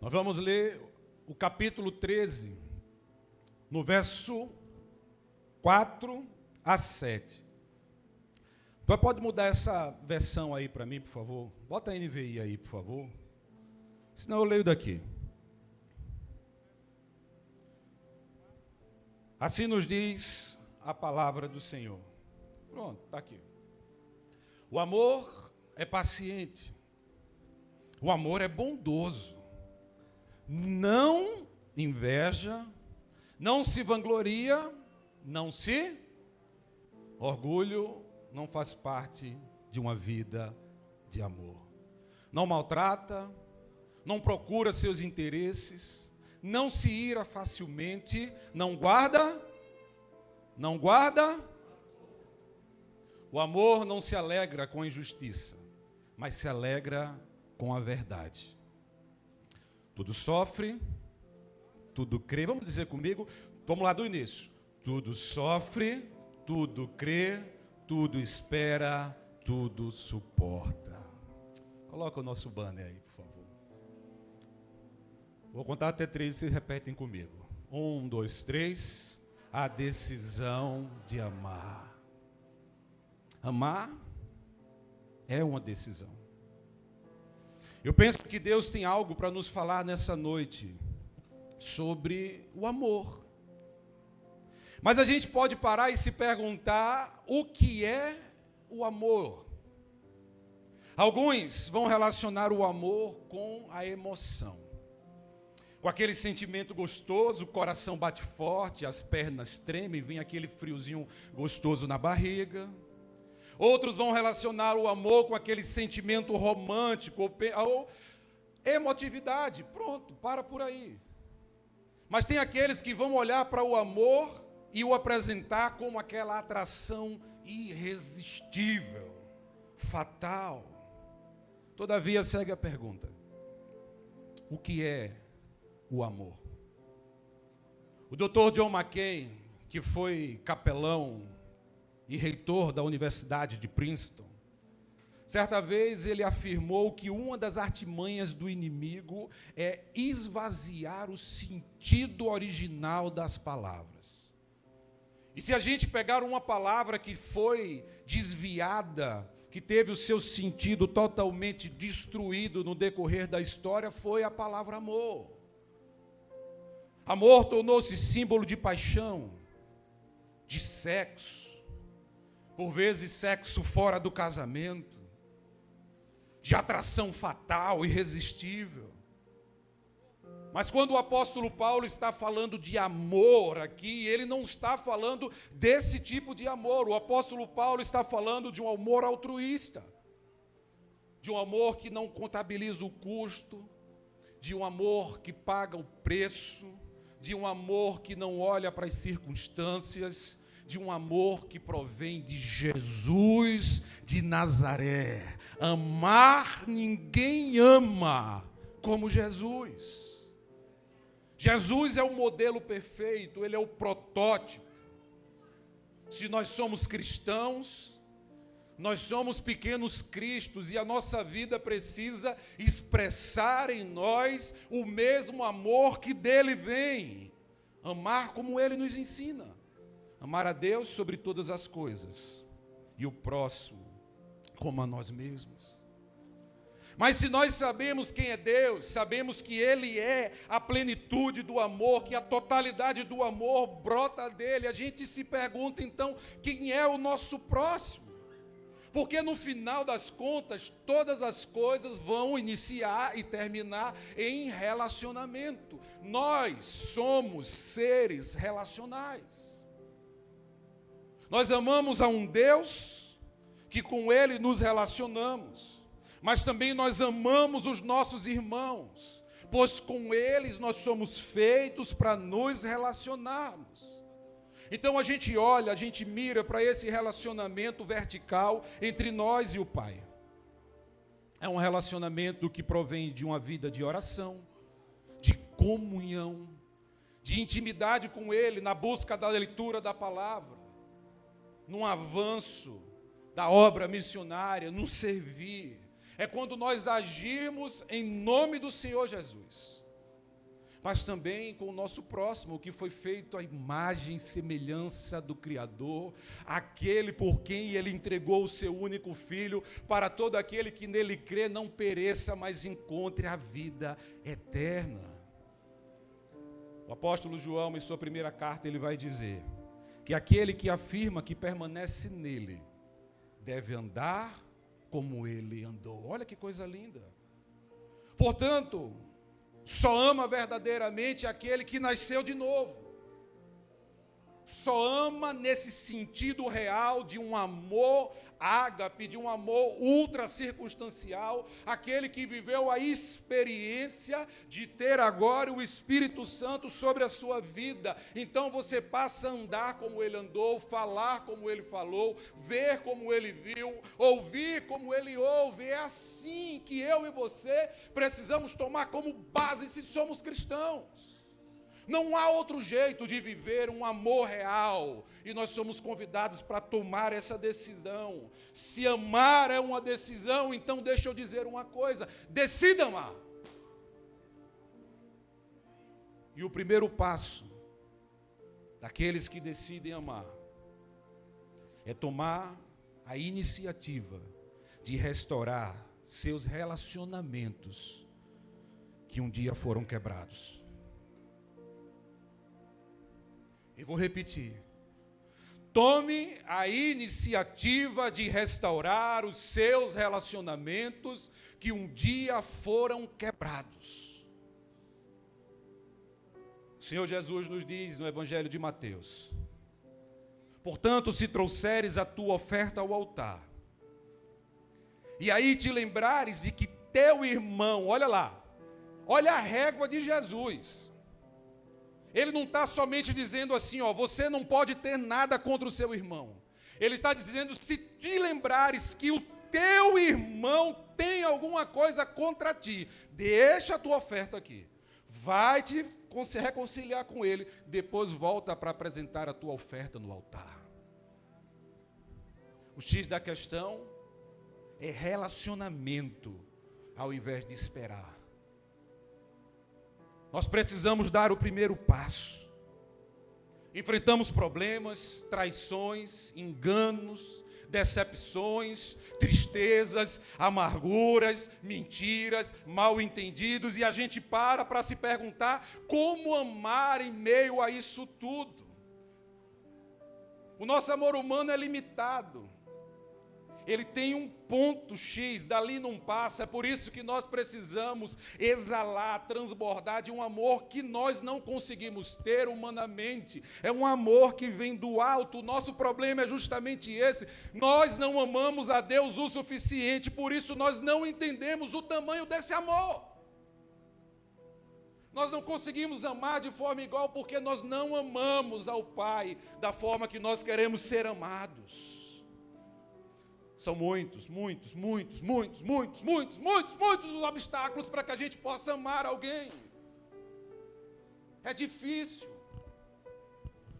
Nós vamos ler o capítulo 13, no verso 4 a 7. Então, pode mudar essa versão aí para mim, por favor? Bota a NVI aí, por favor. Senão eu leio daqui. Assim nos diz a palavra do Senhor. Pronto, está aqui. O amor é paciente. O amor é bondoso. Não inveja, não se vangloria, não se orgulho, não faz parte de uma vida de amor. Não maltrata, não procura seus interesses, não se ira facilmente, não guarda. O amor não se alegra com a injustiça, mas se alegra com a verdade. Tudo sofre, tudo crê. Vamos dizer comigo? Vamos lá do início. Tudo sofre, tudo crê, tudo espera, tudo suporta. Coloca o nosso banner aí, por favor. Vou contar até 3 e vocês repetem comigo. 1, 2, 3. A decisão de amar. Amar é uma decisão. Eu penso que Deus tem algo para nos falar nessa noite sobre o amor. Mas a gente pode parar e se perguntar o que é o amor. Alguns vão relacionar o amor com a emoção. Com aquele sentimento gostoso, o coração bate forte, as pernas tremem, vem aquele friozinho gostoso na barriga. Outros vão relacionar o amor com aquele sentimento romântico ou emotividade. Pronto, para por aí. Mas tem aqueles que vão olhar para o amor e o apresentar como aquela atração irresistível, fatal. Todavia, segue a pergunta: o que é o amor? O Dr. John McCain, que foi capelão e reitor da Universidade de Princeton, certa vez ele afirmou que uma das artimanhas do inimigo é esvaziar o sentido original das palavras. E se a gente pegar uma palavra que foi desviada, que teve o seu sentido totalmente destruído no decorrer da história, foi a palavra amor. Amor tornou-se símbolo de paixão, de sexo, por vezes sexo fora do casamento, de atração fatal, irresistível. Mas quando o apóstolo Paulo está falando de amor aqui, ele não está falando desse tipo de amor. O apóstolo Paulo está falando de um amor altruísta, de um amor que não contabiliza o custo, de um amor que paga o preço, de um amor que não olha para as circunstâncias, de um amor que provém de Jesus de Nazaré. Amar, ninguém ama como Jesus. Jesus é o modelo perfeito, ele é o protótipo. Se nós somos cristãos, nós somos pequenos cristos e a nossa vida precisa expressar em nós o mesmo amor que dele vem. Amar como ele nos ensina. Amar a Deus sobre todas as coisas e o próximo como a nós mesmos. Mas se nós sabemos quem é Deus, sabemos que Ele é a plenitude do amor, que a totalidade do amor brota dele, a gente se pergunta então, quem é o nosso próximo? Porque no final das contas, todas as coisas vão iniciar e terminar em relacionamento. Nós somos seres relacionais. Nós amamos a um Deus que com Ele nos relacionamos, mas também nós amamos os nossos irmãos, pois com eles nós somos feitos para nos relacionarmos. Então a gente olha, a gente mira para esse relacionamento vertical entre nós e o Pai. É um relacionamento que provém de uma vida de oração, de comunhão, de intimidade com Ele, na busca da leitura da palavra, num avanço da obra missionária, no servir. É quando nós agirmos em nome do Senhor Jesus. mas também com o nosso próximo, que foi feito à imagem e semelhança do Criador, aquele por quem ele entregou o seu único Filho, para todo aquele que nele crê não pereça, mas encontre a vida eterna. O apóstolo João, em sua primeira carta, ele vai dizer que aquele que afirma que permanece nele, deve andar como ele andou. Olha que coisa linda. Portanto, só ama verdadeiramente aquele que nasceu de novo. Só ama nesse sentido real de um amor ágape, de um amor ultra circunstancial, aquele que viveu a experiência de ter agora o Espírito Santo sobre a sua vida. Então você passa a andar como ele andou, falar como ele falou, ver como ele viu, ouvir como ele ouve. É assim que eu e você precisamos tomar como base se somos cristãos. Não há outro jeito de viver um amor real, e nós somos convidados para tomar essa decisão. Se amar é uma decisão, então deixa eu dizer uma coisa: decida amar. E o primeiro passo daqueles que decidem amar é tomar a iniciativa de restaurar seus relacionamentos que um dia foram quebrados. E vou repetir. Tome a iniciativa de restaurar os seus relacionamentos que um dia foram quebrados. O Senhor Jesus nos diz no Evangelho de Mateus: portanto, se trouxeres a tua oferta ao altar, e aí te lembrares de que teu irmão, olha lá, olha a régua de Jesus. Ele não está somente dizendo assim, ó, você não pode ter nada contra o seu irmão. Ele está dizendo, se te lembrares que o teu irmão tem alguma coisa contra ti, deixa a tua oferta aqui. Vai te reconciliar com ele, depois volta para apresentar a tua oferta no altar. O X da questão é relacionamento, ao invés de esperar. Nós precisamos dar o primeiro passo. Enfrentamos problemas, traições, enganos, decepções, tristezas, amarguras, mentiras, mal-entendidos, e a gente para se perguntar como amar em meio a isso tudo. O nosso amor humano é limitado. Ele tem um ponto X, dali não passa. É por isso que nós precisamos exalar, transbordar de um amor que nós não conseguimos ter humanamente. É um amor que vem do alto. O nosso problema é justamente esse. Nós não amamos a Deus o suficiente, por isso nós não entendemos o tamanho desse amor. Nós não conseguimos amar de forma igual porque nós não amamos ao Pai da forma que nós queremos ser amados. São muitos os obstáculos para que a gente possa amar alguém. É difícil.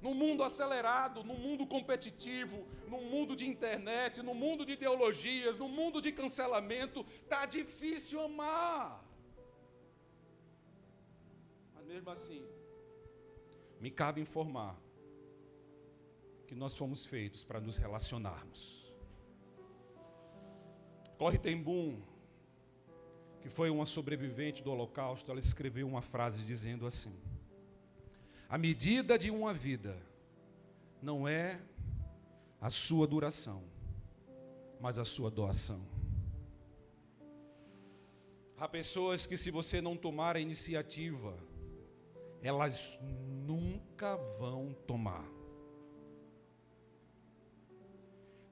No mundo acelerado, no mundo competitivo, no mundo de internet, no mundo de ideologias, no mundo de cancelamento, está difícil amar. Mas mesmo assim, me cabe informar que nós fomos feitos para nos relacionarmos. Corrie ten Boom, que foi uma sobrevivente do Holocausto, ela escreveu uma frase dizendo assim: a medida de uma vida não é a sua duração, mas a sua doação. Há pessoas que, se você não tomar a iniciativa, elas nunca vão tomar.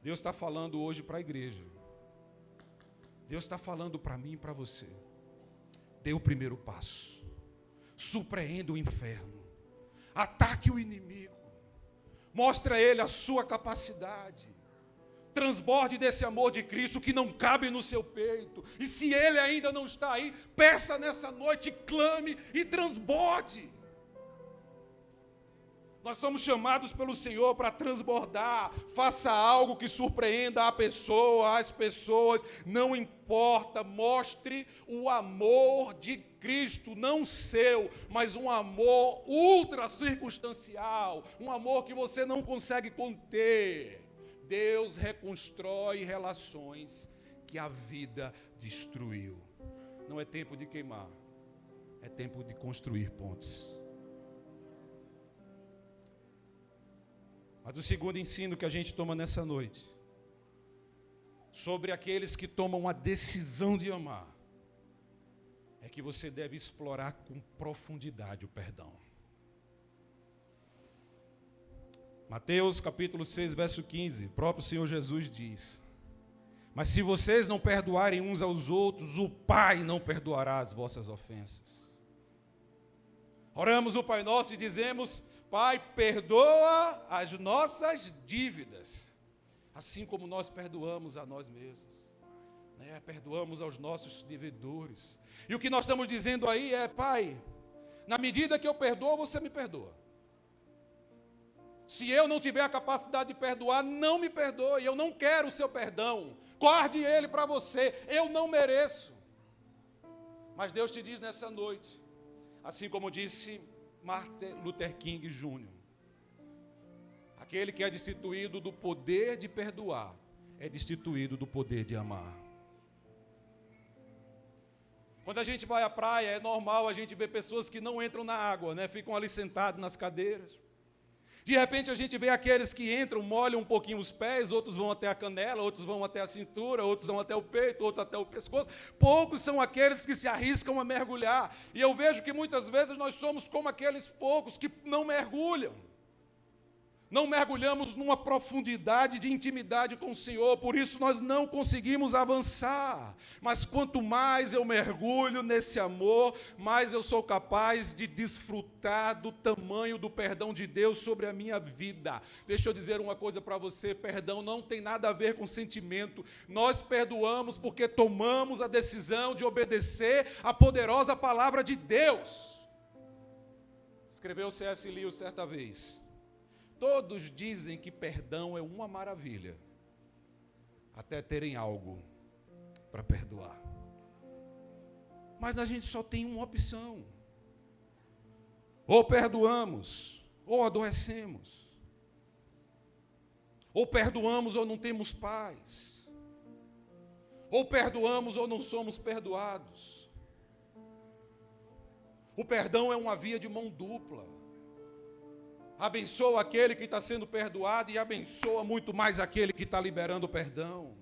Deus está falando hoje para a igreja. Deus está falando para mim e para você. Dê o primeiro passo. Surpreenda o inferno. Ataque o inimigo. Mostre a ele a sua capacidade. Transborde desse amor de Cristo que não cabe no seu peito. E se ele ainda não está aí, peça nessa noite, clame e transborde. Nós somos chamados pelo Senhor para transbordar. Faça algo que surpreenda a pessoa, as pessoas, não importa. Mostre o amor de Cristo, não seu, mas um amor ultra circunstancial, um amor que você não consegue conter. Deus reconstrói relações que a vida destruiu. Não é tempo de queimar, é tempo de construir pontes. Mas o segundo ensino que a gente toma nessa noite, sobre aqueles que tomam a decisão de amar, é que você deve explorar com profundidade o perdão. Mateus capítulo 6, verso 15, o próprio Senhor Jesus diz: mas se vocês não perdoarem uns aos outros, o Pai não perdoará as vossas ofensas. Oramos o Pai Nosso e dizemos: Pai, perdoa as nossas dívidas, assim como nós perdoamos a nós mesmos. Perdoamos aos nossos devedores. E o que nós estamos dizendo aí é: Pai, na medida que eu perdoo, você me perdoa. Se eu não tiver a capacidade de perdoar, não me perdoe. Eu não quero o seu perdão. Guarde ele para você. Eu não mereço. Mas Deus te diz nessa noite, assim como disse Martin Luther King Jr., aquele que é destituído do poder de perdoar, é destituído do poder de amar. Quando a gente vai à praia, é normal a gente ver pessoas que não entram na água, ficam ali sentados nas cadeiras. De repente a gente vê aqueles que entram, molham um pouquinho os pés, outros vão até a canela, outros vão até a cintura, outros vão até o peito, outros até o pescoço. Poucos são aqueles que se arriscam a mergulhar. E eu vejo que muitas vezes nós somos como aqueles poucos que não mergulham. Não mergulhamos numa profundidade de intimidade com o Senhor, por isso nós não conseguimos avançar. Mas quanto mais eu mergulho nesse amor, mais eu sou capaz de desfrutar do tamanho do perdão de Deus sobre a minha vida. Deixa eu dizer uma coisa para você: perdão não tem nada a ver com sentimento. Nós perdoamos porque tomamos a decisão de obedecer a poderosa palavra de Deus. Escreveu C.S. Lewis certa vez: todos dizem que perdão é uma maravilha, até terem algo para perdoar. Mas a gente só tem uma opção: ou perdoamos, ou adoecemos. Ou perdoamos ou não temos paz. Ou perdoamos ou não somos perdoados. O perdão é uma via de mão dupla. Abençoa aquele que está sendo perdoado e abençoa muito mais aquele que está liberando o perdão.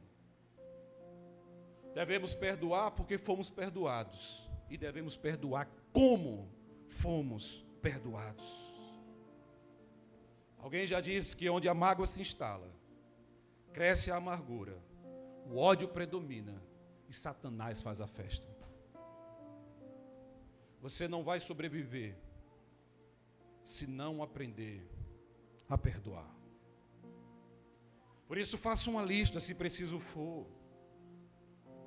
Devemos perdoar porque fomos perdoados. E devemos perdoar como fomos perdoados. Alguém já disse que onde a mágoa se instala, cresce a amargura, o ódio predomina e Satanás faz a festa. Você não vai sobreviver se não aprender a perdoar. Por isso, faça uma lista, se preciso for.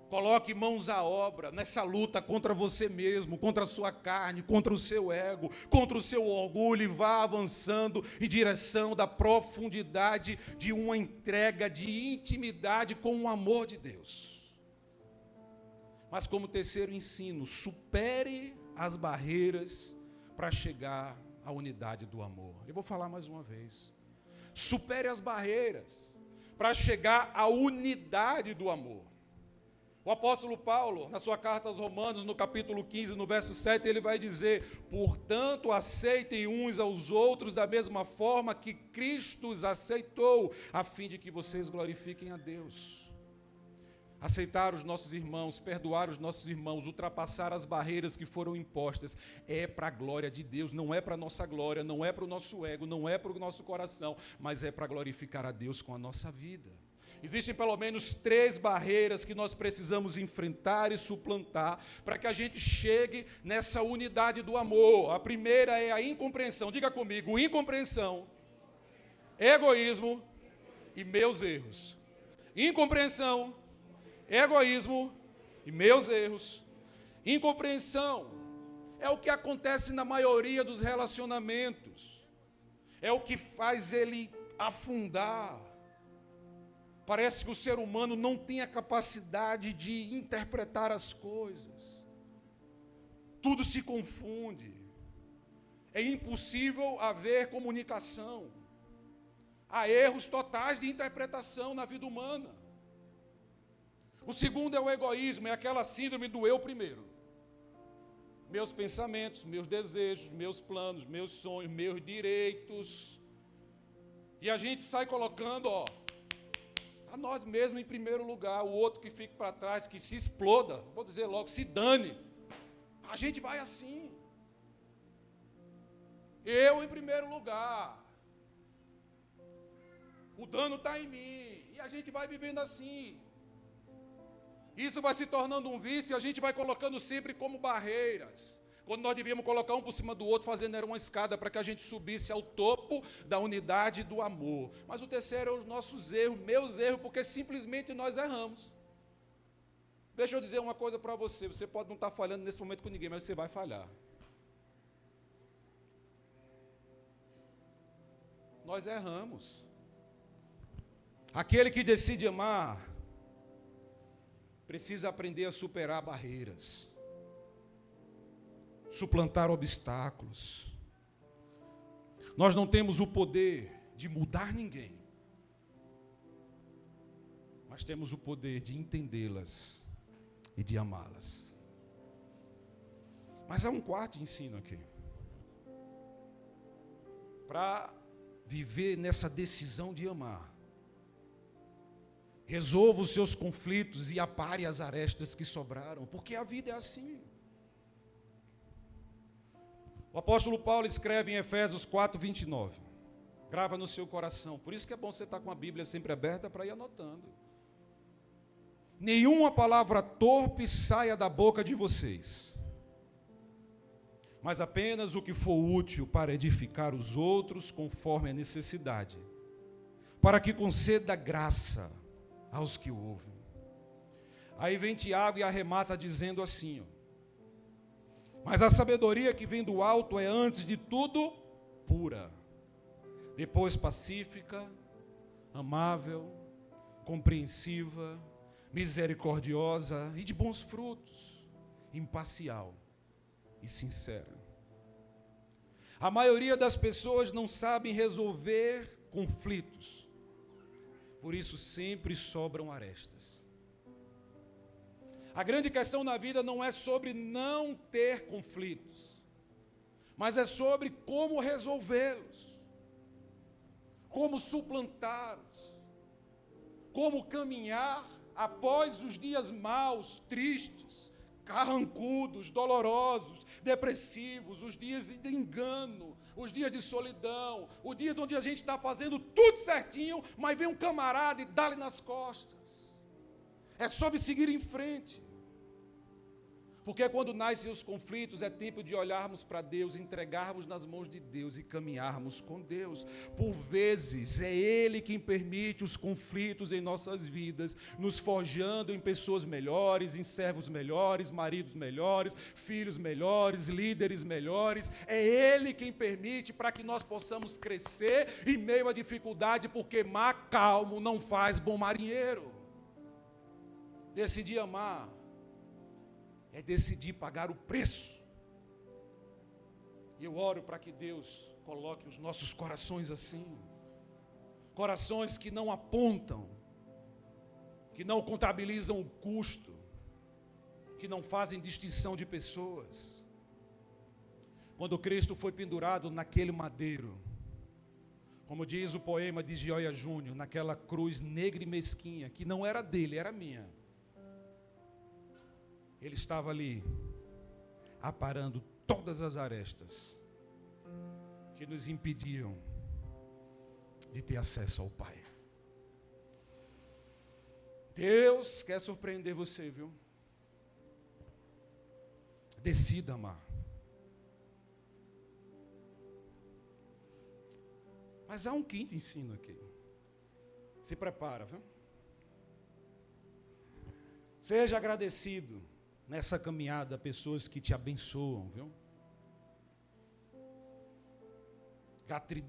Coloque mãos à obra nessa luta contra você mesmo, contra a sua carne, contra o seu ego, contra o seu orgulho, e vá avançando em direção da profundidade de uma entrega de intimidade com o amor de Deus. Mas como terceiro ensino, supere as barreiras para chegar a unidade do amor. Eu vou falar mais uma vez. Supere as barreiras para chegar à unidade do amor. O apóstolo Paulo, na sua carta aos Romanos, no capítulo 15, no verso 7, ele vai dizer: portanto, aceitem uns aos outros da mesma forma que Cristo os aceitou, a fim de que vocês glorifiquem a Deus. Aceitar os nossos irmãos, perdoar os nossos irmãos, ultrapassar as barreiras que foram impostas, é para a glória de Deus, não é para a nossa glória, não é para o nosso ego, não é para o nosso coração, mas é para glorificar a Deus com a nossa vida. Existem pelo menos 3 barreiras que nós precisamos enfrentar e suplantar para que a gente chegue nessa unidade do amor. A primeira é a incompreensão. Diga comigo: incompreensão, egoísmo e meus erros. Incompreensão, egoísmo e meus erros. Incompreensão é o que acontece na maioria dos relacionamentos. é o que faz ele afundar. Parece que o ser humano não tem a capacidade de interpretar as coisas. Tudo se confunde. É impossível haver comunicação. Há erros totais de interpretação na vida humana. O segundo é o egoísmo, é aquela síndrome do eu primeiro. Meus pensamentos, meus desejos, meus planos, meus sonhos, meus direitos. E a gente sai colocando, a nós mesmos em primeiro lugar, o outro que fica para trás, que se exploda, vou dizer logo, se dane. A gente vai assim. Eu em primeiro lugar. O dano está em mim. E a gente vai vivendo assim. Isso vai se tornando um vício e a gente vai colocando sempre como barreiras. Quando nós devíamos colocar um por cima do outro, fazendo era uma escada para que a gente subisse ao topo da unidade do amor. Mas o terceiro é os nossos erros, meus erros, porque simplesmente nós erramos. Deixa eu dizer uma coisa para você. Você pode não estar falhando nesse momento com ninguém, mas você vai falhar. Nós erramos. Aquele que decide amar precisa aprender a superar barreiras, suplantar obstáculos. Nós não temos o poder de mudar ninguém, mas temos o poder de entendê-las e de amá-las. Mas há um quarto ensino aqui. Para viver nessa decisão de amar, resolva os seus conflitos e apare as arestas que sobraram, porque a vida é assim. O apóstolo Paulo escreve em Efésios 4:29. Grava no seu coração. Por isso que é bom você estar com a Bíblia sempre aberta para ir anotando. Nenhuma palavra torpe saia da boca de vocês, mas apenas o que for útil para edificar os outros conforme a necessidade, para que conceda graça aos que ouvem. Aí vem Tiago e arremata dizendo assim, mas a sabedoria que vem do alto é antes de tudo pura, depois pacífica, amável, compreensiva, misericordiosa e de bons frutos, imparcial e sincera. A maioria das pessoas não sabem resolver conflitos, por isso sempre sobram arestas. A grande questão na vida não é sobre não ter conflitos, mas é sobre como resolvê-los, como suplantá-los, como caminhar após os dias maus, tristes, carrancudos, dolorosos, depressivos, os dias de engano, os dias de solidão, os dias onde a gente está fazendo tudo certinho, mas vem um camarada e dá-lhe nas costas. É sobre seguir em frente. Porque quando nascem os conflitos, é tempo de olharmos para Deus, entregarmos nas mãos de Deus e caminharmos com Deus. Por vezes, é Ele quem permite os conflitos em nossas vidas, nos forjando em pessoas melhores, em servos melhores, maridos melhores, filhos melhores, líderes melhores. É Ele quem permite para que nós possamos crescer em meio à dificuldade, porque mar calmo não faz bom marinheiro. Decidir amar é decidir pagar o preço. E eu oro para que Deus coloque os nossos corações assim. Corações que não apontam, que não contabilizam o custo, que não fazem distinção de pessoas. Quando Cristo foi pendurado naquele madeiro, como diz o poema de Gioia Júnior, naquela cruz negra e mesquinha, que não era dele, era minha. Ele estava ali, aparando todas as arestas que nos impediam de ter acesso ao Pai. Deus quer surpreender você, viu? Decida amar. Mas há um quinto ensino aqui. Se prepara, viu? Seja agradecido nessa caminhada, pessoas que te abençoam, viu?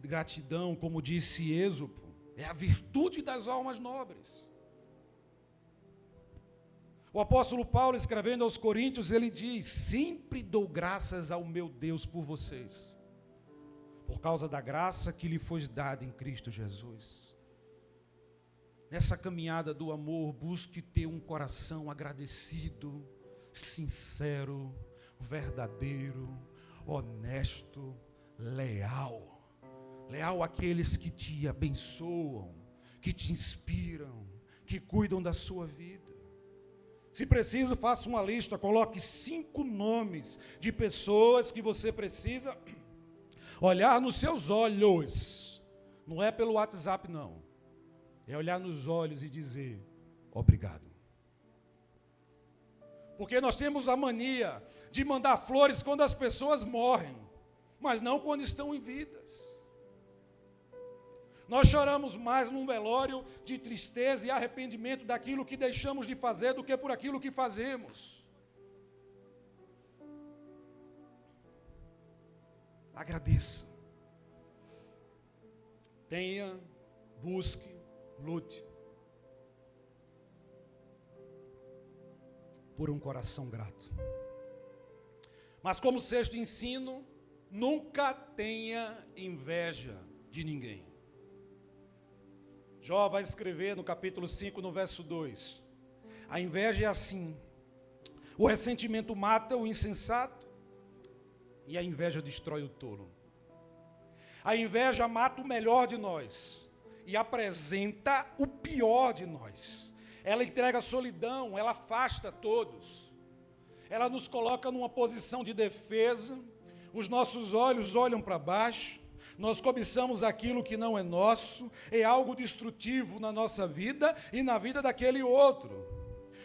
Gratidão, como disse Êxodo, é a virtude das almas nobres. O apóstolo Paulo, escrevendo aos Coríntios, ele diz: sempre dou graças ao meu Deus por vocês, por causa da graça que lhe foi dada em Cristo Jesus. Nessa caminhada do amor, busque ter um coração agradecido, sincero, verdadeiro, honesto, leal. Leal àqueles que te abençoam, que te inspiram, que cuidam da sua vida. Se preciso, faça uma lista, coloque 5 nomes de pessoas que você precisa olhar nos seus olhos. Não é pelo WhatsApp, não. É olhar nos olhos e dizer: obrigado. Porque nós temos a mania de mandar flores quando as pessoas morrem, mas não quando estão em vidas. Nós choramos mais num velório de tristeza e arrependimento daquilo que deixamos de fazer do que por aquilo que fazemos. Agradeça. Tenha, busque, lute por um coração grato. Mas como sexto ensino, nunca tenha inveja de ninguém. Jó vai escrever no capítulo 5, no verso 2. A inveja é assim: o ressentimento mata o insensato e a inveja destrói o tolo. A inveja mata o melhor de nós e apresenta o pior de nós. Ela entrega solidão, ela afasta todos. Ela nos coloca numa posição de defesa, os nossos olhos olham para baixo, nós cobiçamos aquilo que não é nosso, é algo destrutivo na nossa vida e na vida daquele outro.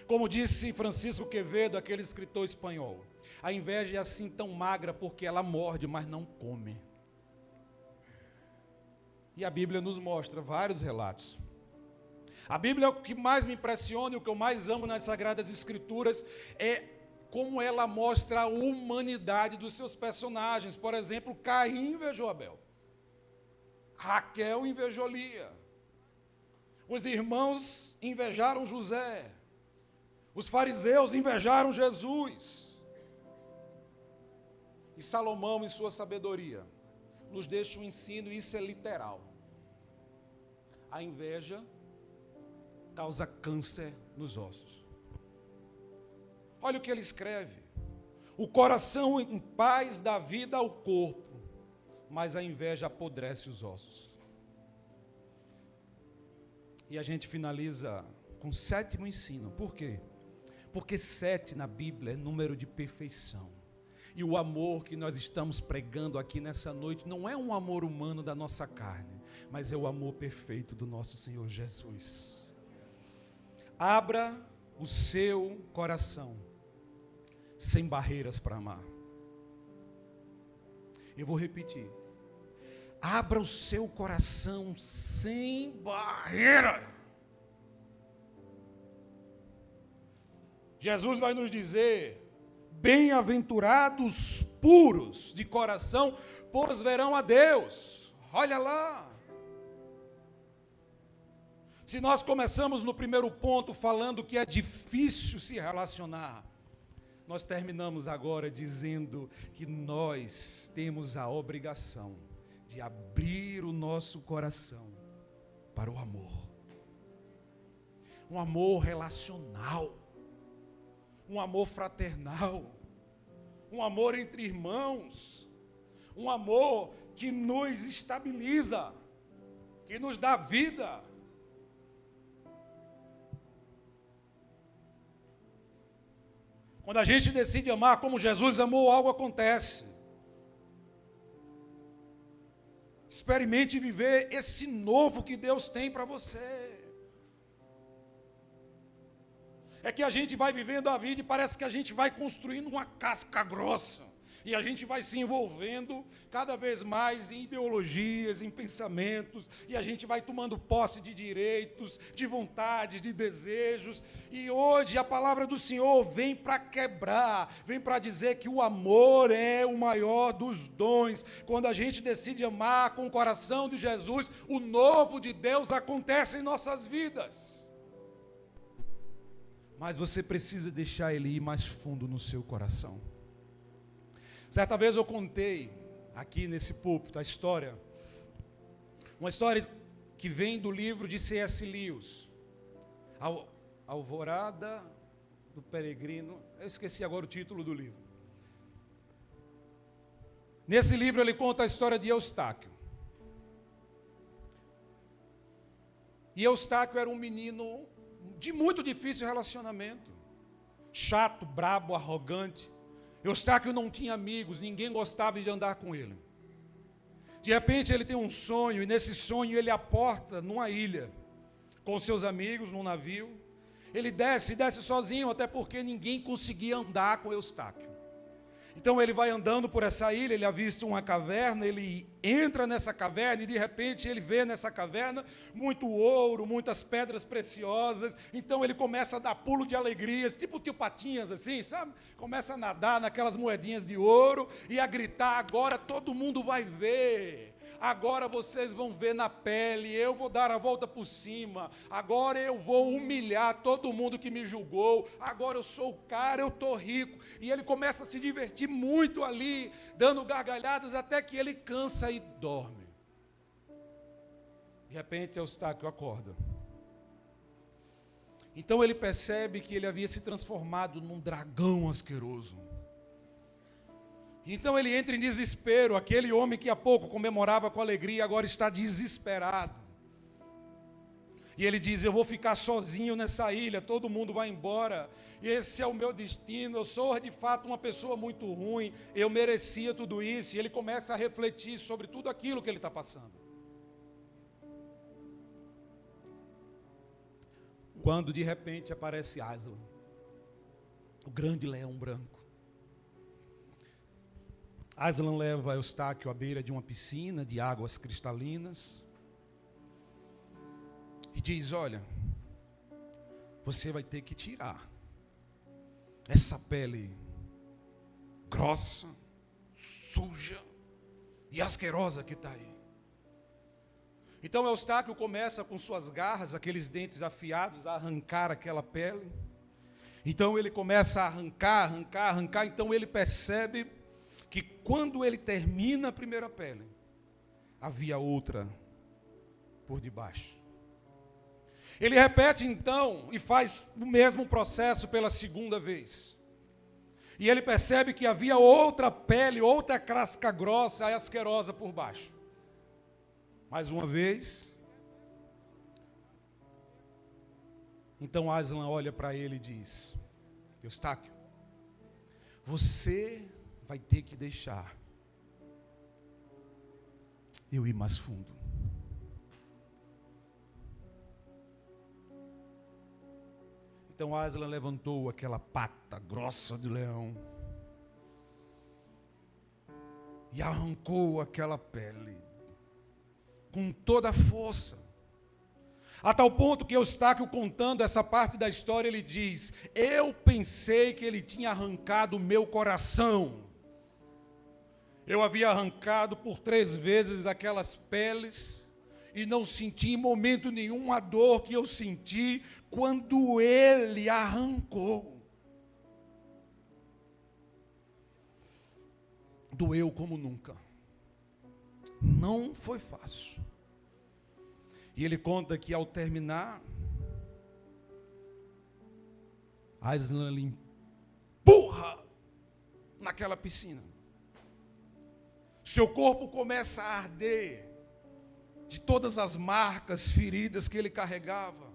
Como disse Francisco Quevedo, aquele escritor espanhol, a inveja é assim tão magra porque ela morde, mas não come. E a Bíblia nos mostra vários relatos. A Bíblia, o que mais me impressiona e o que eu mais amo nas Sagradas Escrituras é como ela mostra a humanidade dos seus personagens. Por exemplo, Caim invejou Abel. Raquel invejou Lia. Os irmãos invejaram José. Os fariseus invejaram Jesus. E Salomão, em sua sabedoria, nos deixa um ensino, e isso é literal. A inveja causa câncer nos ossos. Olha o que ele escreve: o coração em paz dá vida ao corpo, mas a inveja apodrece os ossos. E a gente finaliza com o 7º ensino. Por quê? Porque 7 na Bíblia é número de perfeição. E o amor que nós estamos pregando aqui nessa noite não é um amor humano da nossa carne, mas é o amor perfeito do nosso Senhor Jesus. Abra o seu coração sem barreiras para amar. Eu vou repetir: abra o seu coração sem barreira. Jesus vai nos dizer: bem-aventurados puros de coração, pois verão a Deus. Olha lá. Se nós começamos no primeiro ponto falando que é difícil se relacionar, nós terminamos agora dizendo que nós temos a obrigação de abrir o nosso coração para o amor. Um amor relacional, um amor fraternal, um amor entre irmãos, um amor que nos estabiliza, que nos dá vida. Quando a gente decide amar como Jesus amou, algo acontece. Experimente viver esse novo que Deus tem para você. É que a gente vai vivendo a vida e parece que a gente vai construindo uma casca grossa. E a gente vai se envolvendo cada vez mais em ideologias, em pensamentos, e a gente vai tomando posse de direitos, de vontades, de desejos. E hoje a palavra do Senhor vem para quebrar, vem para dizer que o amor é o maior dos dons. Quando a gente decide amar com o coração de Jesus, o novo de Deus acontece em nossas vidas. Mas você precisa deixar ele ir mais fundo no seu coração. Certa vez eu contei aqui nesse púlpito uma história que vem do livro de C.S. Lewis, Alvorada do Peregrino. Eu esqueci agora o título do livro. Nesse livro ele conta a história de Eustáquio. E Eustáquio era um menino de muito difícil relacionamento, chato, brabo, arrogante. Eustáquio não tinha amigos, ninguém gostava de andar com ele. De repente ele tem um sonho, e nesse sonho ele aporta numa ilha, com seus amigos, num navio. Ele desce sozinho, até porque ninguém conseguia andar com Eustáquio. Então ele vai andando por essa ilha, ele avista uma caverna, ele entra nessa caverna e de repente ele vê nessa caverna muito ouro, muitas pedras preciosas. Então ele começa a dar pulo de alegrias, tipo tio Patinhas assim, sabe? Começa a nadar naquelas moedinhas de ouro e a gritar: agora todo mundo vai ver. Agora vocês vão ver na pele, eu vou dar a volta por cima, agora eu vou humilhar todo mundo que me julgou, agora eu sou o cara, eu estou rico. E ele começa a se divertir muito ali, dando gargalhadas, até que ele cansa e dorme. De repente Eustáquio acorda. Então ele percebe que ele havia se transformado num dragão asqueroso. Então ele entra em desespero, aquele homem que há pouco comemorava com alegria, agora está desesperado. E ele diz: eu vou ficar sozinho nessa ilha, todo mundo vai embora, e esse é o meu destino, eu sou de fato uma pessoa muito ruim, eu merecia tudo isso. E ele começa a refletir sobre tudo aquilo que ele está passando. Quando de repente aparece Aslan, o grande leão branco. Aslan leva Eustáquio à beira de uma piscina de águas cristalinas e diz: olha, você vai ter que tirar essa pele grossa, suja e asquerosa que está aí. Então Eustáquio começa com suas garras, aqueles dentes afiados, a arrancar aquela pele. Então ele começa a arrancar. Então ele percebe que quando ele termina a primeira pele, havia outra por debaixo. Ele repete então e faz o mesmo processo pela segunda vez. E ele percebe que havia outra pele, outra casca grossa e asquerosa por baixo. Mais uma vez. Então Aslan olha para ele e diz: Eustáquio, você vai ter que deixar eu ir mais fundo. Então Aslan levantou aquela pata grossa de leão e arrancou aquela pele com toda a força, a tal ponto que Eustáquio, contando essa parte da história, ele diz: eu pensei que ele tinha arrancado o meu coração. Eu havia arrancado por 3 vezes aquelas peles e não senti em momento nenhum a dor que eu senti quando ele arrancou. Doeu como nunca. Não foi fácil. E ele conta que ao terminar, Aslan lhe empurra naquela piscina. Seu corpo começa a arder de todas as marcas, feridas que ele carregava.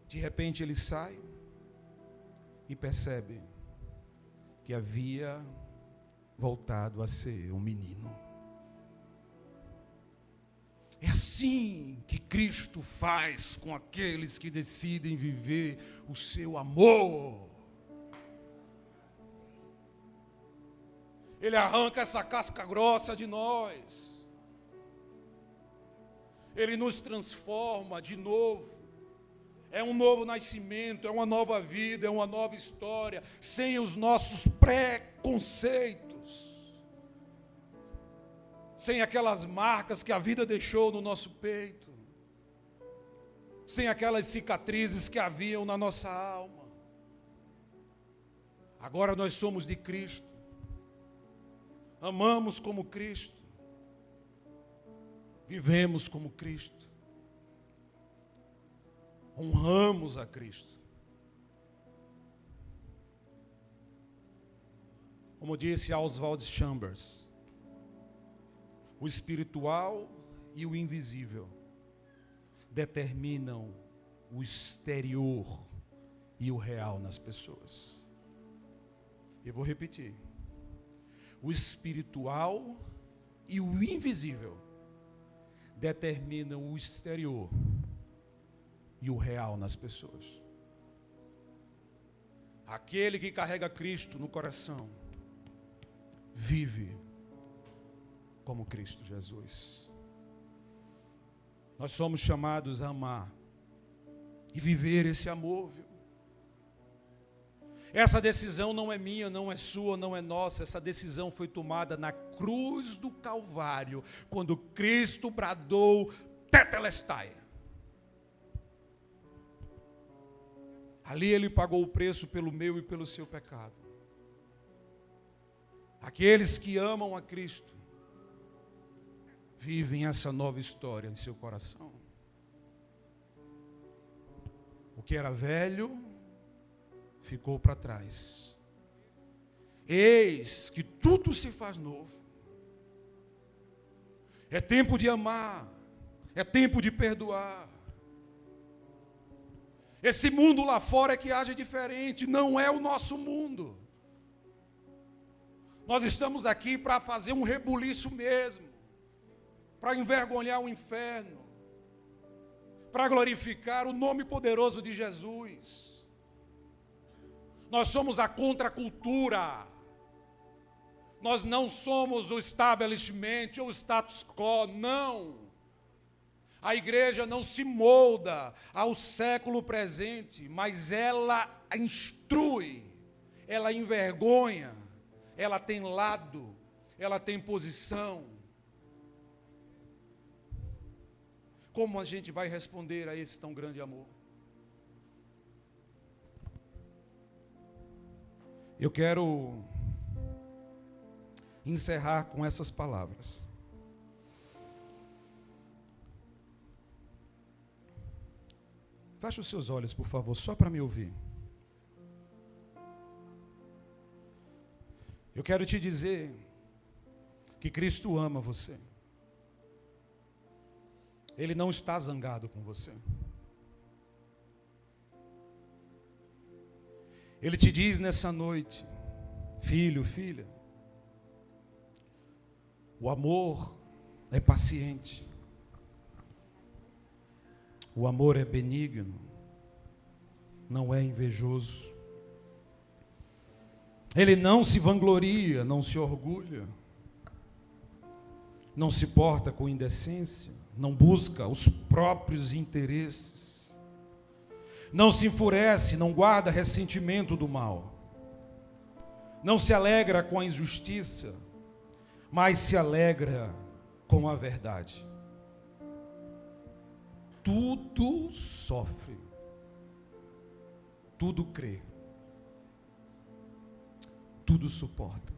De repente ele sai e percebe que havia voltado a ser um menino. É assim que Cristo faz com aqueles que decidem viver o seu amor. Ele arranca essa casca grossa de nós. Ele nos transforma de novo. É um novo nascimento, é uma nova vida, é uma nova história, sem os nossos preconceitos, sem aquelas marcas que a vida deixou no nosso peito, sem aquelas cicatrizes que haviam na nossa alma. Agora nós somos de Cristo, amamos como Cristo, vivemos como Cristo. Honramos a Cristo. Como disse Oswald Chambers, o espiritual e o invisível determinam o exterior e o real nas pessoas. Eu vou repetir. O espiritual e o invisível determinam o exterior e o real nas pessoas. Aquele que carrega Cristo no coração vive como Cristo Jesus. Nós somos chamados a amar e viver esse amor, viu? Essa decisão não é minha, não é sua, não é nossa. Essa decisão foi tomada na cruz do Calvário, quando Cristo bradou Tetelestai. Ali ele pagou o preço pelo meu e pelo seu pecado. Aqueles que amam a Cristo vivem essa nova história em seu coração. O que era velho ficou para trás. Eis que tudo se faz novo. É tempo de amar, é tempo de perdoar. Esse mundo lá fora é que age diferente, não é o nosso mundo. Nós estamos aqui para fazer um rebuliço mesmo, para envergonhar o inferno, para glorificar o nome poderoso de Jesus. Nós somos a contracultura. Nós não somos o establishment ou o status quo, não. A igreja não se molda ao século presente, mas ela instrui, ela envergonha, ela tem lado, ela tem posição. Como a gente vai responder a esse tão grande amor? Eu quero encerrar com essas palavras. Feche os seus olhos, por favor, só para me ouvir. Eu quero te dizer que Cristo ama você. Ele não está zangado com você. Ele te diz nessa noite, filho, filha, o amor é paciente. O amor é benigno, não é invejoso. Ele não se vangloria, não se orgulha, não se porta com indecência, não busca os próprios interesses, não se enfurece, não guarda ressentimento do mal, não se alegra com a injustiça, mas se alegra com a verdade. Tudo sofre, tudo crê, tudo suporta.